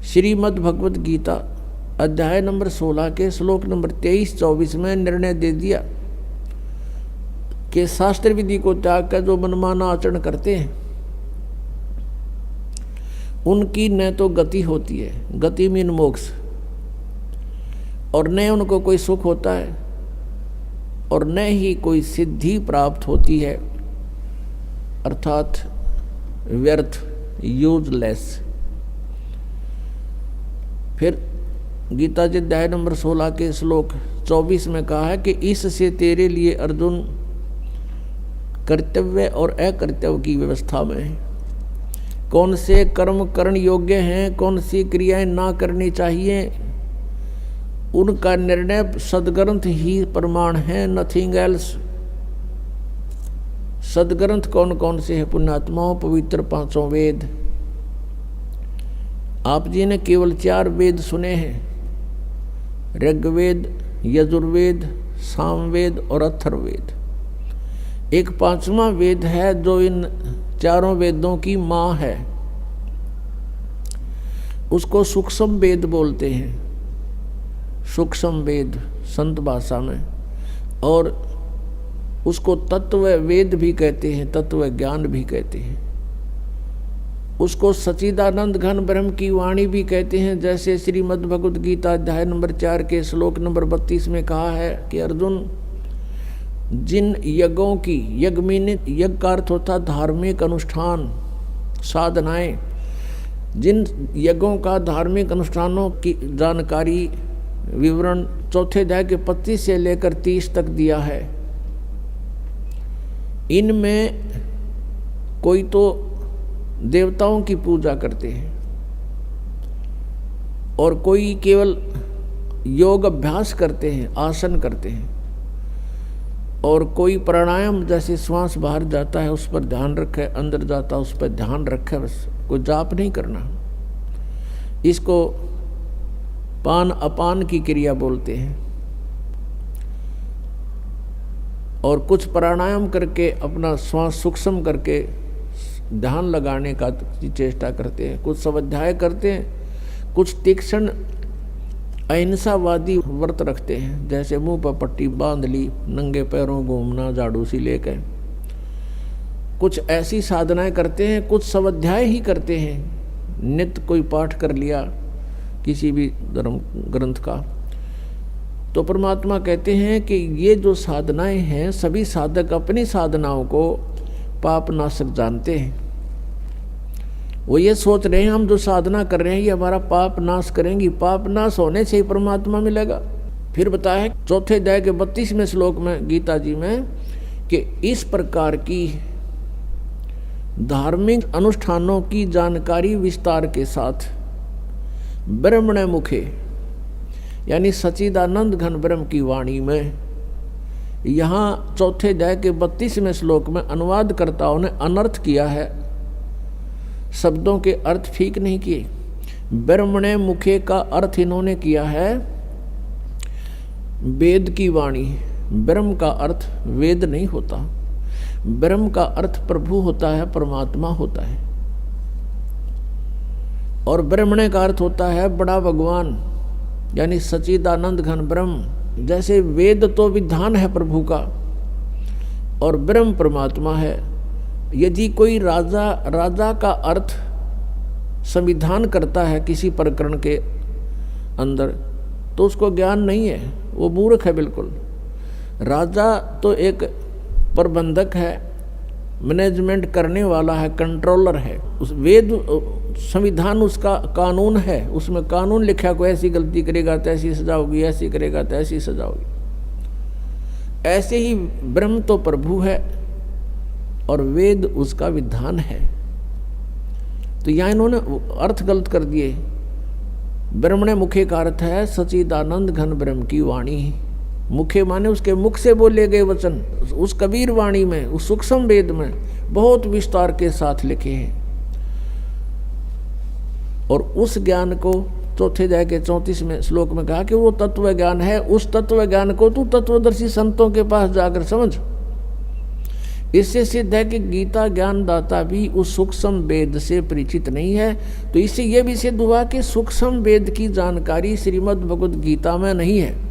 श्रीमद् भगवत गीता अध्याय नंबर 16 के श्लोक नंबर 23-24 में निर्णय दे दिया कि शास्त्र विधि को त्याग कर जो मनमाना आचरण करते हैं उनकी न तो गति होती है, गति मीन मोक्ष, और न उनको कोई सुख होता है और न ही कोई सिद्धि प्राप्त होती है, अर्थात व्यर्थ, यूजलेस। फिर गीता जी अध्याय नंबर 16 के श्लोक 24 में कहा है कि इससे तेरे लिए अर्जुन कर्तव्य और अकर्तव्य की व्यवस्था में है, कौन से कर्म करण योग्य हैं, कौन सी क्रियाएं ना करनी चाहिए, उनका निर्णय सदग्रंथ ही प्रमाण है, नथिंग एल्स। सदग्रंथ कौन कौन से हैं? पुण्यात्माओं, पवित्र 5 वेद। आप जी ने केवल 4 वेद सुने हैं, ऋग्वेद, यजुर्वेद, सामवेद और अथर्ववेद। एक 5वां वेद है जो इन 4 वेदों की माँ है, उसको सूक्ष्म वेद बोलते हैं, सूक्ष्म वेद संत भाषा में, और उसको तत्व वेद भी कहते हैं, तत्व ज्ञान भी कहते हैं। उसको सच्चिदानंद घन ब्रह्म की वाणी भी कहते हैं, जैसे श्रीमद् भगवत गीता अध्याय नंबर 4 के श्लोक नंबर 32 में कहा है कि अर्जुन, जिन यज्ञों की, यज्ञ मीन यज्ञ का अर्थ होता धार्मिक अनुष्ठान, साधनाएं, जिन यज्ञों का धार्मिक अनुष्ठानों की जानकारी विवरण 4 अध्याय के 25 से लेकर 30 तक दिया है। इनमें कोई तो देवताओं की पूजा करते हैं और कोई केवल योग अभ्यास करते हैं, आसन करते हैं, और कोई प्राणायाम जैसे श्वास बाहर जाता है उस पर ध्यान रखे, अंदर जाता उस पर ध्यान रखे, बस कोई जाप नहीं करना। इसको पान अपान की क्रिया बोलते हैं। और कुछ प्राणायाम करके अपना श्वास सूक्ष्म करके ध्यान लगाने का चेष्टा करते हैं, कुछ स्वाध्याय करते हैं, कुछ तीक्ष्ण अहिंसावादी व्रत रखते हैं, जैसे मुंह पर पट्टी बांध ली, नंगे पैरों घूमना, झाड़ू सी लेकर, कुछ ऐसी साधनाएं करते हैं, कुछ स्वाध्याय ही करते हैं, नित्य कोई पाठ कर लिया किसी भी धर्म ग्रंथ का। तो परमात्मा कहते हैं कि ये जो साधनाएं हैं, सभी साधक अपनी साधनाओं को पाप नाशक जानते हैं। वो ये सोच रहे हैं हम जो साधना कर रहे हैं ये हमारा पाप नाश करेंगी, पाप नाश होने से ही परमात्मा मिलेगा। फिर बताया है 4 अध्याय के 32वें श्लोक में गीता जी में कि इस प्रकार की धार्मिक अनुष्ठानों की जानकारी विस्तार के साथ ब्रह्मण मुखे यानी सच्चिदानंद घन ब्रह्म की वाणी में, यहाँ 4 अध्याय के 32वें श्लोक में अनुवादकर्ताओं ने अनर्थ किया है, शब्दों के अर्थ ठीक नहीं किए। ब्रह्मणे मुखे का अर्थ इन्होंने किया है वेद की वाणी। ब्रह्म का अर्थ वेद नहीं होता, ब्रह्म का अर्थ प्रभु होता है, परमात्मा होता है, और ब्रह्मणे का अर्थ होता है बड़ा भगवान यानी सच्चिदानंद घन ब्रह्म। जैसे वेद तो विधान है प्रभु का और ब्रह्म परमात्मा है। यदि कोई राजा का अर्थ संविधान करता है किसी प्रकरण के अंदर तो उसको ज्ञान नहीं है, वो मूर्ख है बिल्कुल। राजा तो एक प्रबंधक है, मैनेजमेंट करने वाला है, कंट्रोलर है। उस वेद संविधान उसका कानून है, उसमें कानून लिखा, कोई ऐसी गलती करेगा तो ऐसी सजा होगी, ऐसी करेगा तो ऐसी सजा होगी। ऐसे ही ब्रह्म तो प्रभु है और वेद उसका विधान है। तो यहाँ इन्होंने अर्थ गलत कर दिए। ब्रह्मणे मुखे का अर्थ है सच्चिदानंद घन ब्रह्म की वाणी। मुखे माने उसके मुख से बोले गए वचन, उस कबीर वाणी में, उस सूक्ष्म वेद में बहुत विस्तार के साथ लिखे हैं। और उस ज्ञान को 4 अध्याय के 34वें श्लोक में कहा कि वो तत्व ज्ञान है। उस तत्व ज्ञान को तू तत्वदर्शी संतों के पास जाकर समझ। इससे सिद्ध है कि गीता ज्ञानदाता भी उस सूक्ष्म वेद से परिचित नहीं है। तो इससे यह भी सिद्ध हुआ कि सूक्ष्म वेद की जानकारी श्रीमद् भगवद गीता में नहीं है।